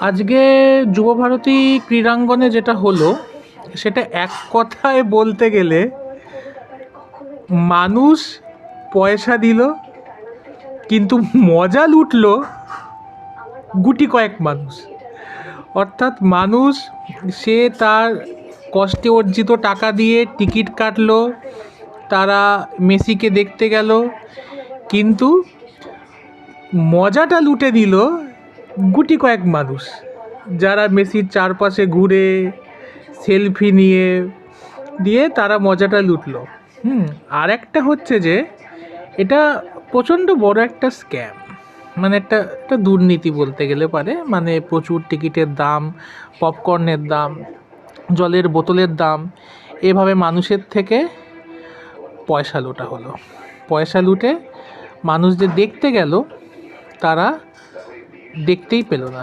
আজকে যুবভারতী ক্রীড়াঙ্গনে যেটা হলো সেটা এক কথায় বলতে গেলে মানুষ পয়সা দিল কিন্তু মজা লুটলো গুটি কয়েক মানুষ। অর্থাৎ মানুষ সে তার কষ্টে অর্জিত টাকা দিয়ে টিকিট কাটলো, তারা মেসিকে দেখতে গেল, কিন্তু মজাটা লুটে দিল গুটি কয়েক মানুষ, যারা মেসির চারপাশে ঘুরে সেলফি দিয়ে তারা মজাটা লুটলো। আর একটা হচ্ছে যে এটা প্রচণ্ড বড় একটা স্ক্যাম, মানে একটা দুর্নীতি বলতে গেলে পারে। মানে প্রচুর টিকিটের দাম, পপকর্নের দাম, জলের বোতলের দাম, এভাবে মানুষের থেকে পয়সা লুটা হলো। পয়সা লুটে মানুষ যে দেখতে গেল তারা দেখতেই পেল না।